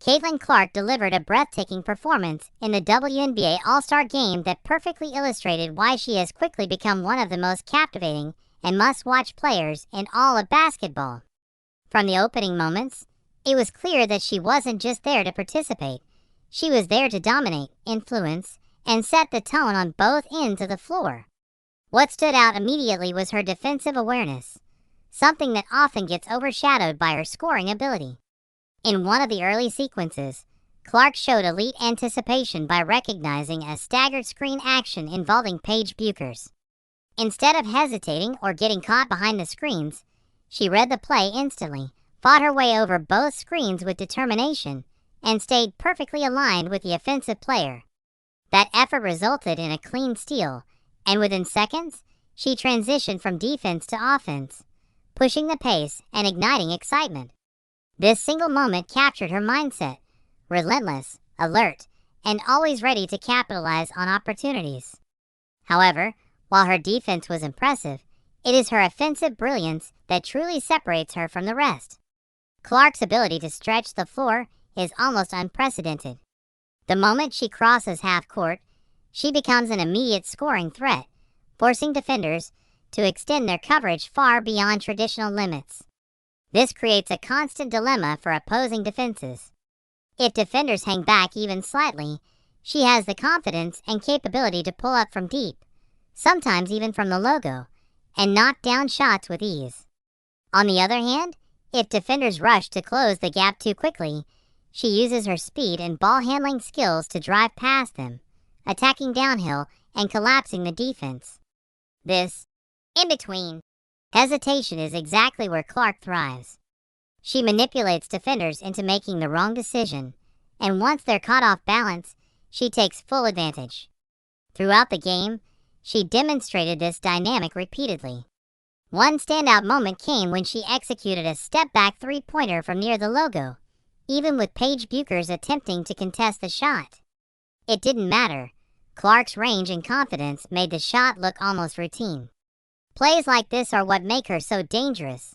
Caitlin Clark delivered a breathtaking performance in the WNBA All-Star Game that perfectly illustrated why she has quickly become one of the most captivating and must-watch players in all of basketball. From the opening moments, it was clear that she wasn't just there to participate. She was there to dominate, influence, and set the tone on both ends of the floor. What stood out immediately was her defensive awareness, something that often gets overshadowed by her scoring ability. In one of the early sequences, Clark showed elite anticipation by recognizing a staggered screen action involving Paige Bueckers. Instead of hesitating or getting caught behind the screens, she read the play instantly, fought her way over both screens with determination, and stayed perfectly aligned with the offensive player. That effort resulted in a clean steal, and within seconds, she transitioned from defense to offense, pushing the pace and igniting excitement. This single moment captured her mindset, relentless, alert, and always ready to capitalize on opportunities. However, while her defense was impressive, it is her offensive brilliance that truly separates her from the rest. Clark's ability to stretch the floor is almost unprecedented. The moment she crosses half court, she becomes an immediate scoring threat, forcing defenders to extend their coverage far beyond traditional limits. This creates a constant dilemma for opposing defenses. If defenders hang back even slightly, she has the confidence and capability to pull up from deep, sometimes even from the logo, and knock down shots with ease. On the other hand, if defenders rush to close the gap too quickly, she uses her speed and ball-handling skills to drive past them, attacking downhill and collapsing the defense. This in-between hesitation is exactly where Clark thrives. She manipulates defenders into making the wrong decision, and once they're caught off balance, she takes full advantage. Throughout the game, she demonstrated this dynamic repeatedly. One standout moment came when she executed a step-back three-pointer from near the logo, even with Paige Bueckers attempting to contest the shot. It didn't matter. Clark's range and confidence made the shot look almost routine. Plays like this are what make her so dangerous.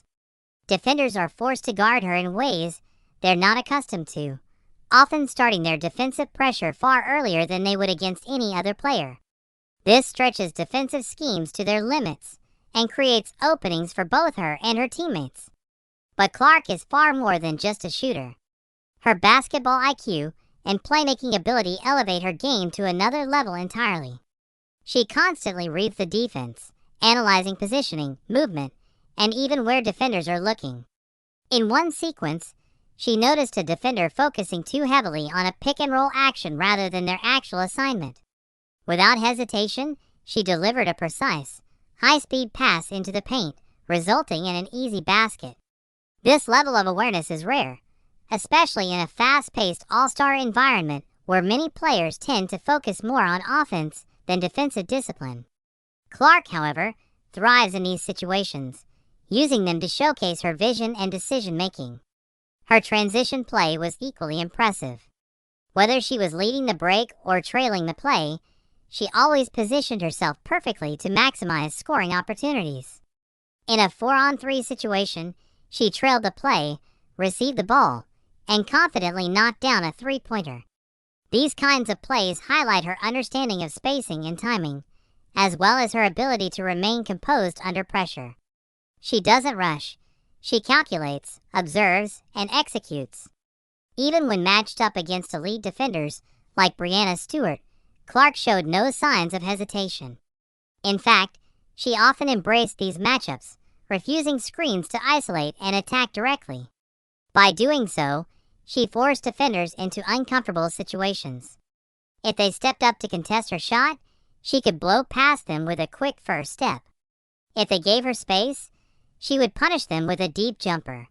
Defenders are forced to guard her in ways they're not accustomed to, often starting their defensive pressure far earlier than they would against any other player. This stretches defensive schemes to their limits and creates openings for both her and her teammates. But Clark is far more than just a shooter. Her basketball IQ and playmaking ability elevate her game to another level entirely. She constantly reads the defense, analyzing positioning, movement, and even where defenders are looking. In one sequence, she noticed a defender focusing too heavily on a pick-and-roll action rather than their actual assignment. Without hesitation, she delivered a precise, high-speed pass into the paint, resulting in an easy basket. This level of awareness is rare, especially in a fast-paced all-star environment where many players tend to focus more on offense than defensive discipline. Clark, however, thrives in these situations, using them to showcase her vision and decision-making. Her transition play was equally impressive. Whether she was leading the break or trailing the play, she always positioned herself perfectly to maximize scoring opportunities. In a 4-on-3 situation, she trailed the play, received the ball, and confidently knocked down a three-pointer. These kinds of plays highlight her understanding of spacing and timing, as well as her ability to remain composed under pressure. She doesn't rush. She calculates, observes, and executes. Even when matched up against elite defenders like Breanna Stewart, Clark showed no signs of hesitation. In fact, she often embraced these matchups, refusing screens to isolate and attack directly. By doing so, she forced defenders into uncomfortable situations. If they stepped up to contest her shot, she could blow past them with a quick first step. If they gave her space, she would punish them with a deep jumper.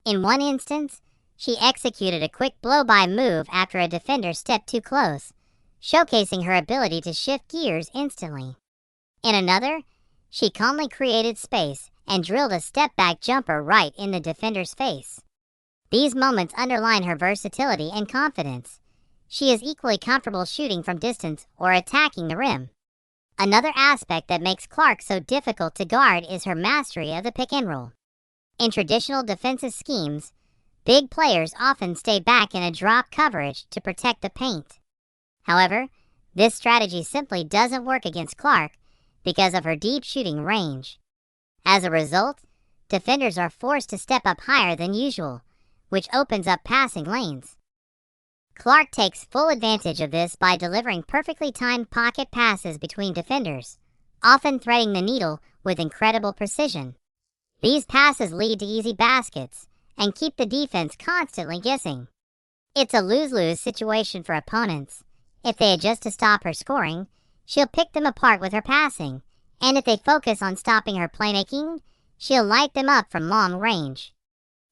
In one instance, she executed a quick blow-by move after a defender stepped too close, showcasing her ability to shift gears instantly. In another, she calmly created space and drilled a step-back jumper right in the defender's face. These moments underline her versatility and confidence. She is equally comfortable shooting from distance or attacking the rim. Another aspect that makes Clark so difficult to guard is her mastery of the pick-and-roll. In traditional defensive schemes, Big players often stay back in a drop coverage to protect the paint. However, this strategy simply doesn't work against Clark because of her deep shooting range. As a result, defenders are forced to step up higher than usual, which opens up passing lanes. Clark takes full advantage of this by delivering perfectly timed pocket passes between defenders, often threading the needle with incredible precision. These passes lead to easy baskets and keep the defense constantly guessing. It's a lose-lose situation for opponents. If they adjust to stop her scoring, she'll pick them apart with her passing, and if they focus on stopping her playmaking, she'll light them up from long range.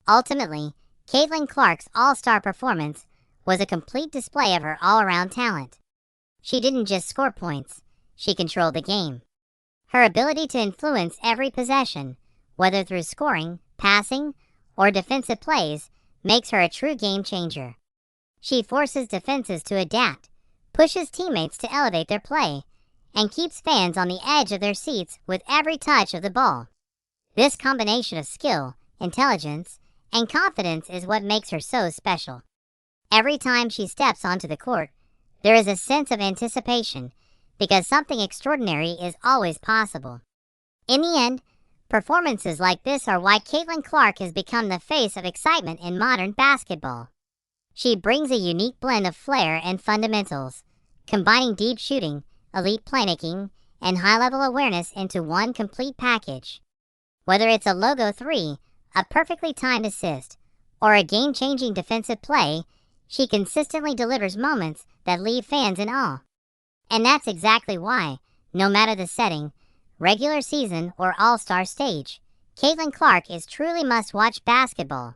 Ultimately, Caitlin Clark's all-star performance was a complete display of her all-around talent. She didn't just score points, she controlled the game. Her ability to influence every possession, whether through scoring, passing, or defensive plays, makes her a true game changer. She forces defenses to adapt, pushes teammates to elevate their play, and keeps fans on the edge of their seats with every touch of the ball. This combination of skill, intelligence, and confidence is what makes her so special. Every time she steps onto the court, there is a sense of anticipation, because something extraordinary is always possible. In the end, performances like this are why Caitlin Clark has become the face of excitement in modern basketball. She brings a unique blend of flair and fundamentals, combining deep shooting, elite playmaking, and high-level awareness into one complete package. Whether it's a logo 3, a perfectly timed assist, or a game-changing defensive play, she consistently delivers moments that leave fans in awe. And that's exactly why, no matter the setting, regular season or all-star stage, Caitlin Clark is truly must-watch basketball.